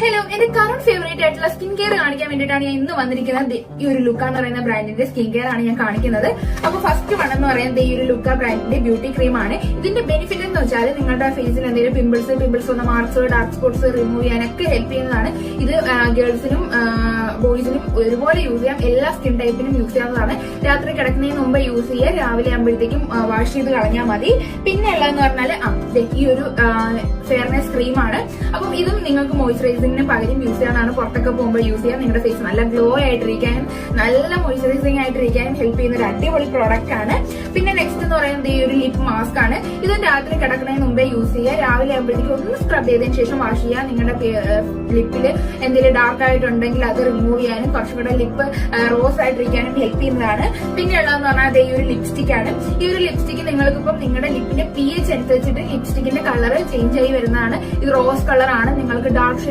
Hello, എന്റെ current favourite ആയിട്ടുള്ള skin care കാണിക്കാൻ വേണ്ടിയിട്ടാണ് ഞാൻ ഇന്ന് വന്നിരിക്കുന്നത്. ഈ ഒരു ലുക്ക എന്ന് പറയുന്ന ബ്രാൻഡിന്റെ സ്കിൻ കെയർ ആണ് ഞാൻ കാണിക്കുന്നത്. അപ്പൊ ഫസ്റ്റ് വൺ എന്ന് പറയുന്നത് ഈ ഒരു ലുക്ക ബ്രാൻഡിന്റെ ബ്യൂട്ടി ക്രീം ആണ്. ഇതിന്റെ ബെനിഫിറ്റ് എന്ന് വെച്ചാൽ നിങ്ങളുടെ ഫേസിൽ എന്തെങ്കിലും പിമ്പിൾസ് വന്ന മാർക്സ്, ഡാർക്ക് സ്പോട്ട്സ് റിമൂവ് ചെയ്യാനൊക്കെ ഹെൽപ്പ് ചെയ്യുന്നതാണ്. ഇത് ഗേൾസിനും ബോയ്സിനും ഒരുപോലെ യൂസ് ചെയ്യാം. എല്ലാ സ്കിൻ ടൈപ്പിനും യൂസ് ചെയ്യാവുന്നതാണ്. രാത്രി കിടക്കുന്നതിന് മുമ്പ് യൂസ് ചെയ്യുക. രാവിലെ ആകുമ്പോഴത്തേക്കും വാഷ് ചെയ്ത് കളഞ്ഞാൽ മതി. പിന്നെ ഉള്ളതെന്ന് പറഞ്ഞാൽ ഈ ഒരു ഫെയർനെസ് ക്രീമാണ്. അപ്പം ഇതും നിങ്ങൾക്ക് മോയ്സ്ചറൈസിംഗിന് പകരം യൂസ് ചെയ്യാനാണ്. പുറത്തൊക്കെ പോകുമ്പോൾ യൂസ് ചെയ്യാം. നിങ്ങളുടെ ഫേസ് നല്ല ഗ്ലോ ആയിട്ടിരിക്കാനും നല്ല മോയ്സ്ചറൈസിംഗ് ആയിട്ടിരിക്കാനും ഹെൽപ്പ് ചെയ്യുന്ന ഒരു അടിപൊളി പ്രോഡക്റ്റ് ആണ്. പിന്നെ നെക്സ്റ്റ് എന്ന് പറയുന്നത് ഈ ഒരു ലിപ്പ് മാസ്ക് ആണ്. ഇത് രാത്രി കിടക്കുന്നതിന് മുമ്പേ യൂസ് ചെയ്യുക. രാവിലെ ആകുമ്പോഴത്തേക്കും ഒന്ന് സ്ക്രബ് ചെയ്തതിനു ശേഷം വാഷ് ചെയ്യുക. നിങ്ങളുടെ ലിപ്പിൽ എന്തെങ്കിലും ഡാർക്ക് ആയിട്ടുണ്ടെങ്കിൽ അത് റിമൂവ് ചെയ്യാനും കുറച്ചും കൂടെ ലിപ്പ് റോസ് ആയിട്ടിരിക്കാനും ഹെൽപ്പ് ചെയ്യുന്നതാണ്. പിന്നെ ഉള്ളതെന്ന് പറഞ്ഞാൽ ഈ ഒരു ലിപ്സ്റ്റിക് ആണ്. ഈ ഒരു ലിപ്സ്റ്റിക് നിങ്ങൾക്ക് ഇപ്പം നിങ്ങളുടെ ലിപ്പിന്റെ pH അനുസരിച്ചിട്ട് ലിപ്സ്റ്റിക്കിന്റെ കളർ ചേഞ്ച് ആയി വരുന്നതാണ്. ഇത് റോസ് കളർ ആണ്. നിങ്ങൾക്ക് ഡാർക്ക് ഷെയ്ഡ്